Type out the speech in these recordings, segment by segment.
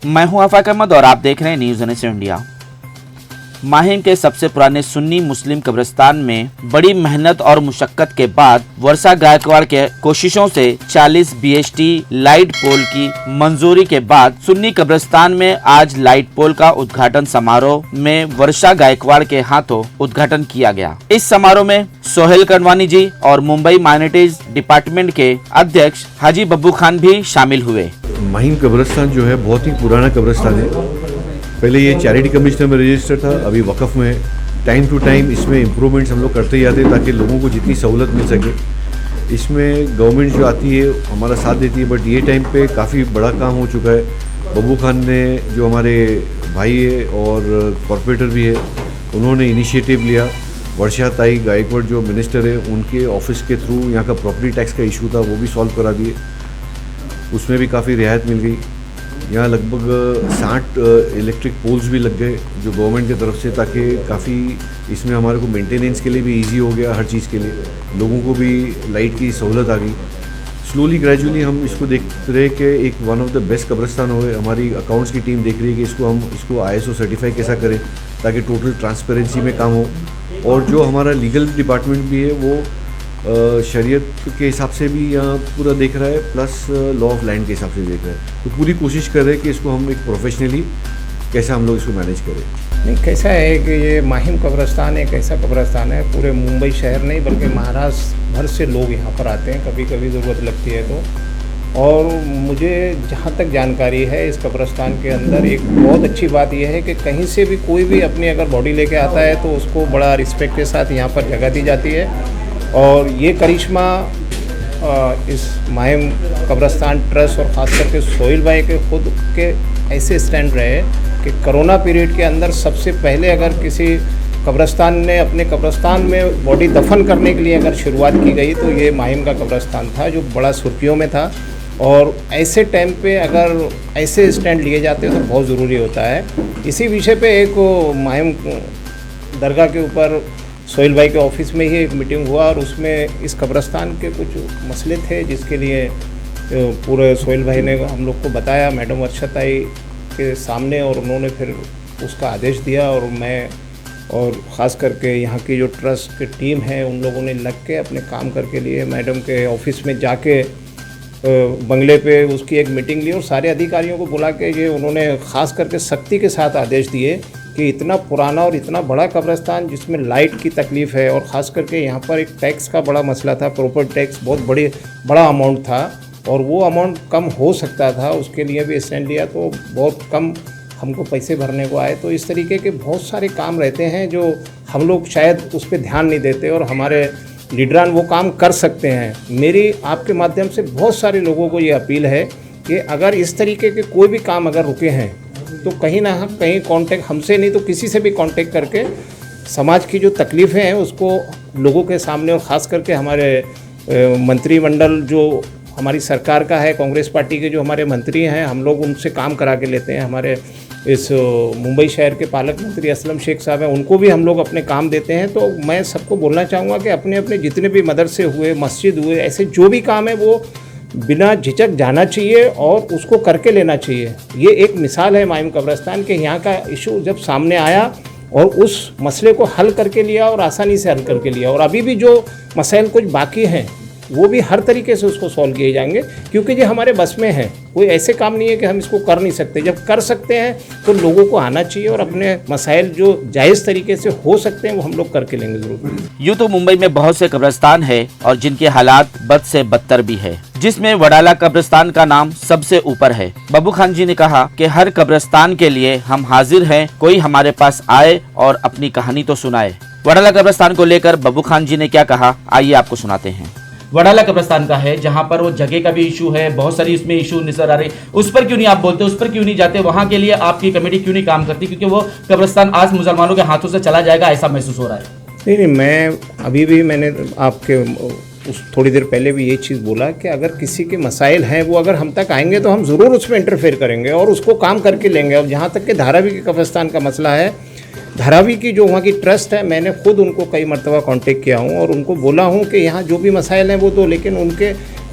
मैं हूं आफाक अहमद और आप देख रहे हैं न्यूज़ NS इंडिया। माहिम के सबसे पुराने सुन्नी मुस्लिम कब्रिस्तान में बड़ी मेहनत और मुशक्कत के बाद वर्षा गायकवाड़ के कोशिशों से 40 BHT लाइट पोल की मंजूरी के बाद सुन्नी कब्रिस्तान में आज लाइट पोल का उद्घाटन समारोह में वर्षा गायकवाड़ के हाथों उद्घाटन किया गया। इस समारोह में सोहेल करवानी जी और मुंबई माइनॉरिटीज डिपार्टमेंट के अध्यक्ष हाजी बब्बू खान भी शामिल हुए। माहिम कब्रिस्तान जो है बहुत ही पुराना कब्रिस्तान है। पहले ये चैरिटी कमिश्नर में रजिस्टर था, अभी वक़फ़ में। टाइम टू टाइम इसमें इम्प्रूवमेंट्स हम लोग करते जाते हैं ताकि लोगों को जितनी सहूलत मिल सके। इसमें गवर्नमेंट जो आती है हमारा साथ देती है, बट ये टाइम पे काफ़ी बड़ा काम हो चुका है। बब्बू खान ने जो हमारे भाई है और कॉरपोरेटर भी है, उन्होंने इनिशिएटिव लिया। वर्षा ताई गायकवाड़ जो मिनिस्टर है उनके ऑफिस के थ्रू यहाँ का प्रॉपर्टी टैक्स का इशू था वो भी सॉल्व करा दिए, उसमें भी काफ़ी रियायत मिल गई। यहाँ लगभग 60 इलेक्ट्रिक पोल्स भी लग गए जो गवर्नमेंट की तरफ से, ताकि काफ़ी इसमें हमारे को मेंटेनेंस के लिए भी इजी हो गया, हर चीज़ के लिए लोगों को भी लाइट की सहूलत आ गई। स्लोली ग्रेजुअली हम इसको देख रहे कि एक वन ऑफ द बेस्ट कब्रिस्तान हो गए। हमारी अकाउंट्स की टीम देख रही है कि इसको ISO सर्टिफाई कैसा करें ताकि टोटल ट्रांसपेरेंसी में काम हो। और जो हमारा लीगल डिपार्टमेंट भी है वो शरीयत के हिसाब से भी यहाँ पूरा देख रहा है, प्लस लॉ ऑफ लैंड के हिसाब से देख रहा है। तो पूरी कोशिश कर रहे हैं कि इसको हम एक प्रोफेशनली कैसे हम लोग इसको मैनेज करें। नहीं, कैसा है कि ये माहिम कब्रिस्तान एक ऐसा कब्रिस्तान है, पूरे मुंबई शहर नहीं बल्कि महाराष्ट्र भर से लोग यहाँ पर आते हैं कभी कभी ज़रूरत लगती है तो। और मुझे जहाँ तक जानकारी है इस कब्रिस्तान के अंदर एक बहुत अच्छी बात यह है कि कहीं से भी कोई भी अपनी अगर बॉडी लेके आता है तो उसको बड़ा रिस्पेक्ट के साथ यहाँ पर जगह दी जाती है। और ये करिश्मा इस माहिम कब्रिस्तान ट्रस्ट और ख़ास करके सोहेल भाई के खुद के ऐसे स्टैंड रहे कि कोरोना पीरियड के अंदर सबसे पहले अगर किसी कब्रिस्तान ने अपने कब्रिस्तान में बॉडी दफन करने के लिए अगर शुरुआत की गई तो ये माहिम का कब्रिस्तान था जो बड़ा सुर्खियों में था। और ऐसे टाइम पे अगर ऐसे स्टैंड लिए जाते तो बहुत ज़रूरी होता है। इसी विषय पे एक माहिम दरगाह के ऊपर सोहेल भाई के ऑफिस में ही एक मीटिंग हुआ और उसमें इस कब्रिस्तान के कुछ मसले थे जिसके लिए पूरे सोहेल भाई ने हम लोग को बताया मैडम वर्षा ताई के सामने, और उन्होंने फिर उसका आदेश दिया। और मैं और ख़ास करके यहाँ की जो ट्रस्ट की टीम है उन लोगों ने लग के अपने काम करके लिए मैडम के ऑफिस में जाके बंगले पे उसकी एक मीटिंग ली और सारे अधिकारियों को बुला के ये उन्होंने ख़ास करके सख्ती के साथ आदेश दिए कि इतना पुराना और इतना बड़ा कब्रिस्तान जिसमें लाइट की तकलीफ़ है और ख़ास करके यहाँ पर एक टैक्स का बड़ा मसला था, प्रॉपर्टी टैक्स बहुत बड़ा अमाउंट था और वो अमाउंट कम हो सकता था, उसके लिए भी स्टैंड लिया तो बहुत कम हमको पैसे भरने को आए। तो इस तरीके के बहुत सारे काम रहते हैं जो हम लोग शायद उस पर ध्यान नहीं देते और हमारे लीडरान वो काम कर सकते हैं। मेरी आपके माध्यम से बहुत सारे लोगों को ये अपील है कि अगर इस तरीके के कोई भी काम अगर रुके हैं तो कहीं ना कहीं कांटेक्ट हमसे नहीं तो किसी से भी कांटेक्ट करके समाज की जो तकलीफ़ें हैं उसको लोगों के सामने, और ख़ास करके हमारे मंत्रिमंडल जो हमारी सरकार का है, कांग्रेस पार्टी के जो हमारे मंत्री हैं, हम लोग उनसे काम करा के लेते हैं। हमारे इस मुंबई शहर के पालक मंत्री असलम शेख साहब हैं, उनको भी हम लोग अपने काम देते हैं। तो मैं सबको बोलना चाहूँगा कि अपने अपने जितने भी मदरसे हुए, मस्जिद हुए, ऐसे जो भी काम है वो बिना झिझक जाना चाहिए और उसको करके लेना चाहिए। ये एक मिसाल है माहिम कब्रिस्तान के, यहाँ का इशू जब सामने आया और उस मसले को हल करके लिया और आसानी से हल करके लिया। और अभी भी जो मसाइल कुछ बाकी हैं वो भी हर तरीके से उसको सॉल्व किए जाएंगे क्योंकि ये हमारे बस में है। कोई ऐसे काम नहीं है कि हम इसको कर नहीं सकते। जब कर सकते हैं तो लोगों को आना चाहिए और अपने मसाइल जो जायज़ तरीके से हो सकते हैं वो हम लोग करके लेंगे ज़रूर। यूँ तो मुंबई में बहुत से कब्रिस्तान है और जिनके हालात बद से बदतर भी है, जिसमें वडाला कब्रिस्तान का नाम सबसे ऊपर है। बब्बू खान जी ने कहा कि हर कब्रिस्तान के लिए हम हाजिर हैं, कोई हमारे पास आए और अपनी कहानी तो सुनाए। वडाला कब्रिस्तान को लेकर बब्बू खान जी ने क्या कहा, आइए आपको सुनाते हैं। वडाला कब्रिस्तान का है जहां पर वो जगह का भी इशू है, बहुत सारी इसमें इशू नजर आ रही, उस पर क्यों नहीं आप बोलते, उस पर क्यों नहीं जाते, वहां के लिए आपकी कमेटी क्यों नहीं काम करती? क्योंकि वो कब्रिस्तान आज मुसलमानों के हाथों से चला जाएगा ऐसा महसूस हो रहा है। नहीं, मैं अभी भी मैंने आपके उस थोड़ी देर पहले भी ये चीज़ बोला कि अगर किसी के मसाइल हैं वो अगर हम तक आएंगे तो हम ज़रूर उसमें इंटरफेयर करेंगे और उसको काम करके लेंगे। और जहाँ तक कि धारावी के कब्रिस्तान का मसला है, धारावी की जो वहाँ की ट्रस्ट है, मैंने खुद उनको कई मरतबा कांटेक्ट किया हूँ और उनको बोला हूँ कि यहाँ जो भी मसाइल हैं वो तो, लेकिन उनके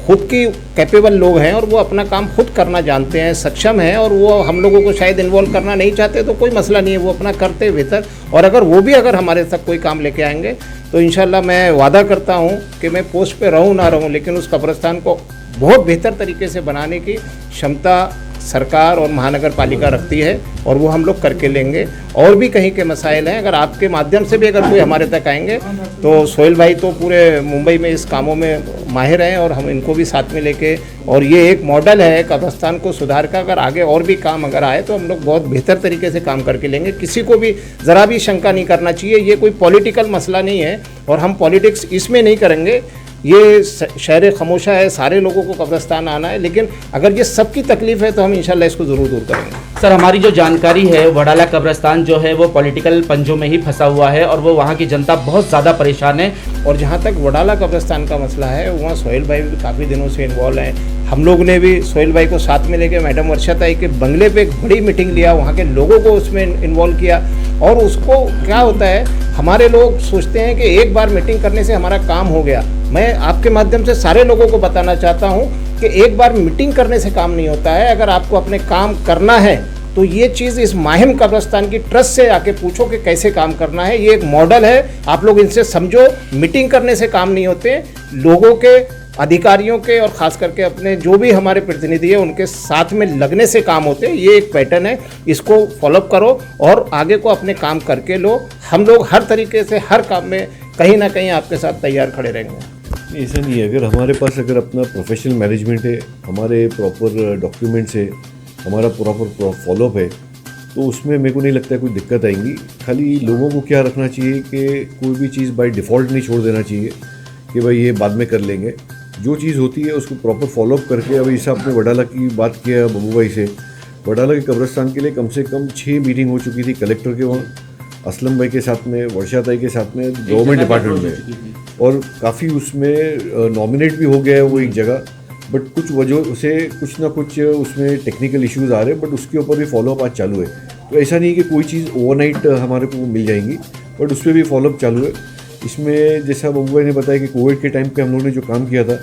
खुद की कैपेबल लोग हैं और वो अपना काम खुद करना जानते हैं, सक्षम हैं, और वो हम लोगों को शायद इन्वॉल्व करना नहीं चाहते तो कोई मसला नहीं है, वो अपना करते बेहतर। और अगर वो भी अगर हमारे तक कोई काम लेके आएंगे तो इंशाल्लाह मैं वादा करता हूँ कि मैं पोस्ट पे रहूँ ना रहूँ, लेकिन उस कब्रिस्तान को बहुत बेहतर तरीके से बनाने की क्षमता सरकार और महानगर पालिका रखती है और वो हम लोग करके लेंगे। और भी कहीं के मसाइल हैं, अगर आपके माध्यम से भी अगर कोई हमारे तक आएंगे तो सोहेल भाई तो पूरे मुंबई में इस कामों में माहिर हैं और हम इनको भी साथ में लेके, और ये एक मॉडल है कब्रिस्तान को सुधार का। अगर आगे और भी काम अगर आए तो हम लोग बहुत बेहतर तरीके से काम करके लेंगे। किसी को भी ज़रा भी शंका नहीं करना चाहिए, ये कोई पॉलिटिकल मसला नहीं है और हम पॉलिटिक्स इसमें नहीं करेंगे। ये शहर खामोशा है, सारे लोगों को कब्रिस्तान आना है, लेकिन अगर ये सबकी तकलीफ़ है तो हम इंशाल्लाह इसको ज़रूर दूर करेंगे। सर, हमारी जो जानकारी है, वडाला कब्रिस्तान जो है वो पॉलिटिकल पंजों में ही फंसा हुआ है और वो वहाँ की जनता बहुत ज़्यादा परेशान है। और जहाँ तक वडाला कब्रिस्तान का मसला है, वहाँ सोहेल भाई भी काफ़ी दिनों से इन्वॉल्व हैं। हम लोग ने भी सोहेल भाई को साथ में लेके मैडम वर्षा ताई के बंगले पे एक बड़ी मीटिंग लिया, वहाँ के लोगों को उसमें इन्वॉल्व किया। और उसको क्या होता है, हमारे लोग सोचते हैं कि एक बार मीटिंग करने से हमारा काम हो गया। मैं आपके माध्यम से सारे लोगों को बताना चाहता हूँ कि एक बार मीटिंग करने से काम नहीं होता है। अगर आपको अपने काम करना है तो ये चीज़ इस माहिम कब्रिस्तान की ट्रस्ट से आके पूछो कि कैसे काम करना है। ये एक मॉडल है, आप लोग इनसे समझो। मीटिंग करने से काम नहीं होते, लोगों के, अधिकारियों के और ख़ास करके अपने जो भी हमारे प्रतिनिधि है उनके साथ में लगने से काम होते हैं। ये एक पैटर्न है, इसको फॉलोअप करो और आगे को अपने काम करके लो। हम लोग हर तरीके से हर काम में कहीं ना कहीं आपके साथ तैयार खड़े रहेंगे। ऐसा नहीं है, अगर हमारे पास अगर अपना प्रोफेशनल मैनेजमेंट है, हमारे प्रॉपर डॉक्यूमेंट्स है, हमारा प्रॉपर फॉलोअप है, तो उसमें मेरे को नहीं लगता है कोई दिक्कत आएंगी। खाली लोगों को क्या रखना चाहिए कि कोई भी चीज़ बाय डिफ़ॉल्ट नहीं छोड़ देना चाहिए कि भाई ये बाद में कर लेंगे। जो चीज़ होती है उसको प्रॉपर फॉलोअप करके, अभी जैसे आपने वडाला की बात किया बबू भाई से, वडाला के कब्रिस्तान के लिए कम से कम 6 मीटिंग हो चुकी थी कलेक्टर के वहाँ, असलम भाई के साथ में, वर्षा ताई के साथ में, गवर्नमेंट डिपार्टमेंट में, और काफ़ी उसमें नॉमिनेट भी हो गया है वो एक जगह। बट कुछ वजह से कुछ ना कुछ उसमें टेक्निकल इश्यूज़ आ रहे हैं, बट उसके ऊपर भी फॉलोअप आज चालू है। तो ऐसा नहीं है कि कोई चीज़ ओवरनाइट हमारे को मिल जाएंगी, बट उस पर भी फॉलोअप चालू है। इसमें जैसा बबू भाई ने बताया कि कोविड के टाइम पे हम लोग ने जो काम किया था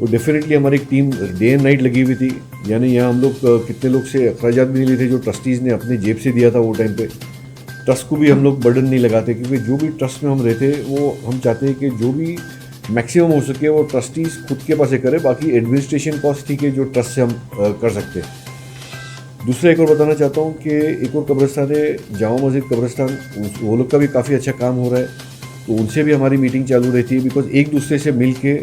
वो डेफिनेटली हमारी एक टीम डे एंड नाइट लगी हुई थी। यानी यहाँ हम लोग कितने लोग से अखराजात भी नहीं लिए थे जो ट्रस्टीज़ ने अपने जेब से दिया था वो टाइम पे। ट्रस्ट को भी हम लोग बर्डन नहीं लगाते, क्योंकि जो भी ट्रस्ट में हम रहते वो हम चाहते हैं कि जो भी मैक्सिमम हो सके वो ट्रस्टीज़ खुद के पास से करें। बाकी एडमिनिस्ट्रेशन कॉस्ट ठीक है जो ट्रस्ट से हम कर सकते हैं। दूसरा एक और बताना चाहता हूँ कि एक और कब्रिस्तान है जामा मस्जिद कब्रिस्तान, वो लोग का भी काफ़ी अच्छा काम हो रहा है, तो उनसे भी हमारी मीटिंग चालू रहती है। बिकॉज एक दूसरे से मिल के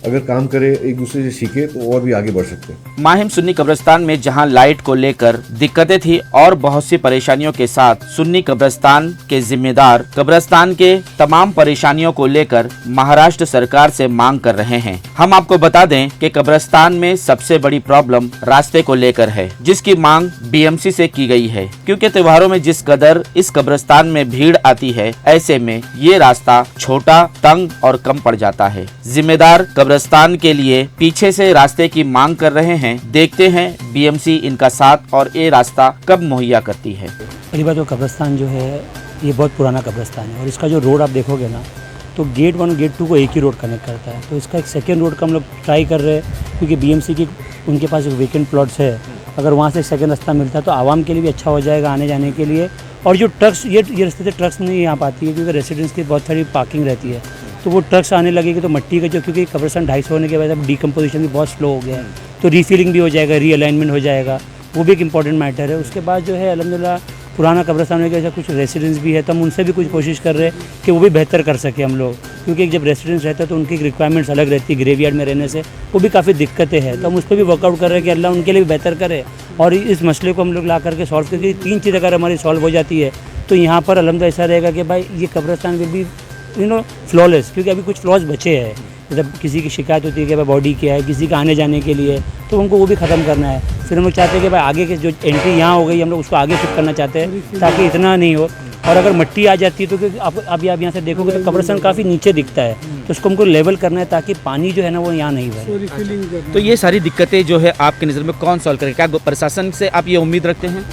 अगर काम करे, एक दूसरे से सीखे, तो और भी आगे बढ़ सकते हैं। माहिम सुन्नी कब्रिस्तान में जहां लाइट को लेकर दिक्कतें थी और बहुत सी परेशानियों के साथ सुन्नी कब्रिस्तान के जिम्मेदार कब्रिस्तान के तमाम परेशानियों को लेकर महाराष्ट्र सरकार से मांग कर रहे हैं। हम आपको बता दें कि कब्रिस्तान में सबसे बड़ी प्रॉब्लम रास्ते को लेकर है, जिसकी मांग बीएमसी से की गई है, क्योंकि त्योहारों में जिस कदर इस कब्रिस्तान में भीड़ आती है, ऐसे में ये रास्ता छोटा, तंग और कम पड़ जाता है। जिम्मेदार कब्रिस्तान के लिए पीछे से रास्ते की मांग कर रहे हैं। देखते हैं बीएमसी इनका साथ और ये रास्ता कब मुहैया करती है। पहली बात तो कब्रिस्तान जो है ये बहुत पुराना कब्रिस्तान है और इसका जो रोड आप देखोगे ना तो गेट 1 गेट 2 को एक ही रोड कनेक्ट करता है। तो इसका एक सेकेंड रोड का हम लोग ट्राई कर रहे हैं, क्योंकि बीएमसी की उनके पास एक वेकेंट प्लॉट्स है। अगर वहाँ से सेकेंड रास्ता मिलता है तो आवाम के लिए भी अच्छा हो जाएगा आने जाने के लिए। और जो ट्रक्स ये रास्ते से ट्रक्स नहीं यहाँ पाती है, क्योंकि रेसिडेंट्स की बहुत सारी पार्किंग रहती है, तो वो ट्रक्स आने लगेगी तो मट्टी का जो, क्योंकि कब्रिस्तान 250 होने के बाद अब डीकम्पोजिशन भी बहुत स्लो हो गया है, तो रीफिलिंग भी हो जाएगा, रीअलाइनमेंट हो जाएगा, वो भी एक इंपॉर्टेंट मैटर है। उसके बाद जो है अल्हम्दुलिल्लाह पुराना कब्रिस्तान में ऐसा कुछ रेसिडेंट्स भी है, तो हम उनसे भी कुछ कोशिश कर रहे हैं कि वो भी बेहतर कर सके हम लोग, क्योंकि जब रेसिडेंट्स रहते हैं तो उनकी रिक्वायरमेंट्स अलग रहती है, ग्रेवयार्ड में रहने से वो भी काफ़ी दिक्कतें हैं। तो हम उस पर भी वर्कआउट कर रहे हैं कि अल्लाह उनके लिए भी बेहतर करे और इस मसले को हम लोग ला करके सॉल्व करके 3 चीज़ अगर हमारी सॉल्व हो जाती है तो यहाँ पर अल्हम्दुलिल्लाह ऐसा रहेगा कि भाई ये कब्रिस्तान विल बी फ्लॉलेस, क्योंकि अभी कुछ फ्लॉज बचे हैं। जब किसी की शिकायत होती है कि भाई बॉडी क्या है, किसी का आने जाने के लिए, तो हमको वो भी ख़त्म करना है। फिर हम लोग चाहते हैं कि भाई आगे के जो एंट्री यहाँ हो गई हम लोग उसको आगे शिफ्ट करना चाहते हैं ताकि इतना नहीं हो। और अगर मिट्टी आ जाती है तो क्योंकि आप यहाँ से देखोगे तो कब्रिस्तान काफ़ी नीचे दिखता है, तो उसको हमको लेवल करना है ताकि पानी जो है ना वो यहाँ नहीं बहे। तो ये सारी दिक्कतें जो है आपकी नज़र में कौन सॉल्व करेगा? क्या प्रशासन से आप ये उम्मीद रखते हैं?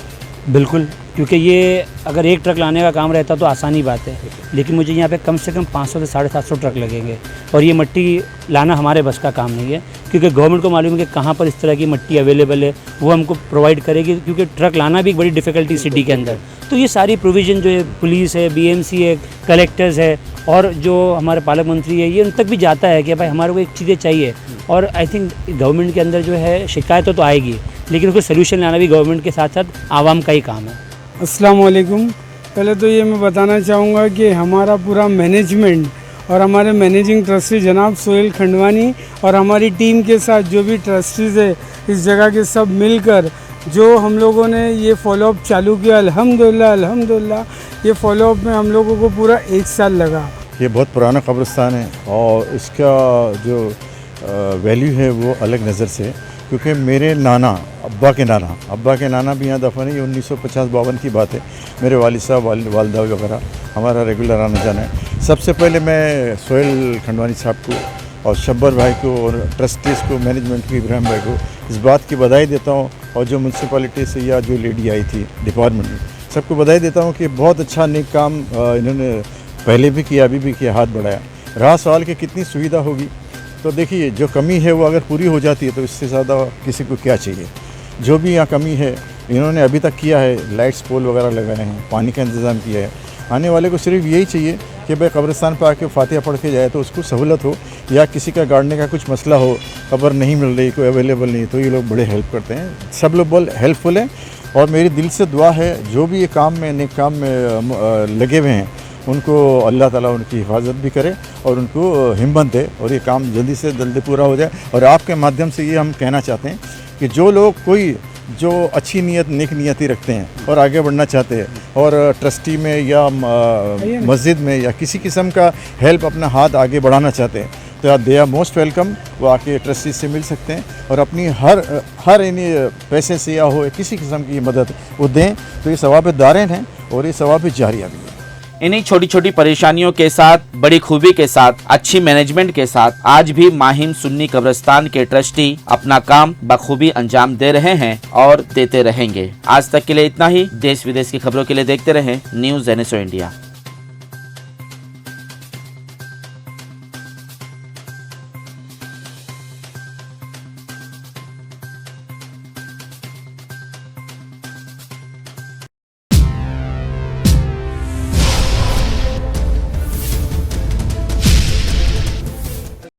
बिल्कुल, क्योंकि ये अगर एक ट्रक लाने का काम रहता तो आसानी बात है, लेकिन मुझे यहाँ पे कम से कम 500 से 750 ट्रक लगेंगे और ये मिट्टी लाना हमारे बस का काम नहीं है, क्योंकि गवर्नमेंट को मालूम है कि कहाँ पर इस तरह की मिट्टी अवेलेबल है, वो हमको प्रोवाइड करेगी, क्योंकि ट्रक लाना भी एक बड़ी डिफ़िकल्टी सिटी के अंदर। तो ये सारी प्रोविज़न जो है पुलिस है, BMC है, कलेक्टर्स है और जो हमारे पालक मंत्री है, ये उन तक भी जाता है कि भाई हमारे को एक चीज़ें चाहिए। और आई थिंक गवर्नमेंट के अंदर जो है शिकायत तो आएगी, लेकिन उसको सोल्यूशन लाना भी गवर्नमेंट के साथ साथ आवाम का ही काम है। अस्सलाम वालेकुम। पहले तो ये मैं बताना चाहूँगा कि हमारा पूरा मैनेजमेंट और हमारे मैनेजिंग ट्रस्टी जनाब सोहेल खंडवानी और हमारी टीम के साथ जो भी ट्रस्टीज़ है इस जगह के सब मिलकर जो हम लोगों ने ये फॉलोअप चालू किया, अल्हम्दुलिल्लाह ये फॉलोअप में हम लोगों को पूरा 1 साल लगा। ये बहुत पुराना कब्रिस्तान है और इसका जो वैल्यू है वो अलग नज़र से, क्योंकि मेरे नाना अब्बा के नाना भी यहाँ दफन है। ये 1950-52 की बात है। मेरे वालिद साहब वालिदा वगैरह हमारा रेगुलर आना जाना है। सबसे पहले मैं सोहेल खंडवानी साहब को और शब्बर भाई को और ट्रस्टीज़ को, मैनेजमेंट को, इब्राहिम भाई को इस बात की बधाई देता हूँ, और जो म्यूनसिपैलिटी से या जो लेडी आई थी डिपार्टमेंट में, सबको बधाई देता हूँ कि बहुत अच्छा नेक काम इन्होंने पहले भी किया, अभी भी किया, हाथ बढ़ाया। रहा सवाल कि कितनी सुविधा होगी, तो देखिए जो कमी है वो अगर पूरी हो जाती है तो इससे ज़्यादा किसी को क्या चाहिए। जो भी यहाँ कमी है इन्होंने अभी तक किया है, लाइट्स पोल वगैरह लगाए हैं, पानी का इंतज़ाम किया है। आने वाले को सिर्फ यही चाहिए कि भाई कब्रिस्तान पर आके फातिहा पढ़ के जाए तो उसको सहूलत हो, या किसी का गाड़ने का कुछ मसला हो, कब्र नहीं मिल रही, कोई अवेलेबल नहीं, तो ये लोग बड़े हेल्प करते हैं। सब लोग बहुत हेल्पफुल हैं और मेरी दिल से दुआ है जो भी ये काम में नेक काम में लगे हुए हैं उनको अल्लाह ताला उनकी हिफाजत भी करे और उनको हिम्मत दे और ये काम जल्दी से जल्दी पूरा हो जाए। और आपके माध्यम से ये हम कहना चाहते हैं कि जो लोग कोई जो अच्छी नीयत, नेक नियति रखते हैं और आगे बढ़ना चाहते हैं और ट्रस्टी में या मस्जिद में या किसी किस्म का हेल्प अपना हाथ आगे बढ़ाना चाहते हैं, तो दे आर मोस्ट वेलकम। वो आके ट्रस्टी से मिल सकते हैं और अपनी हर इन्हीं पैसे से या हो किसी किस्म की मदद वो दें, तो ये सवाब दारेन हैं और ये सवाब जारिया भी है। इन्हीं छोटी छोटी परेशानियों के साथ, बड़ी खूबी के साथ, अच्छी मैनेजमेंट के साथ आज भी माहिम सुन्नी कब्रिस्तान के ट्रस्टी अपना काम बखूबी अंजाम दे रहे हैं और देते रहेंगे। आज तक के लिए इतना ही। देश विदेश की खबरों के लिए देखते रहें न्यूज़ NSO इंडिया।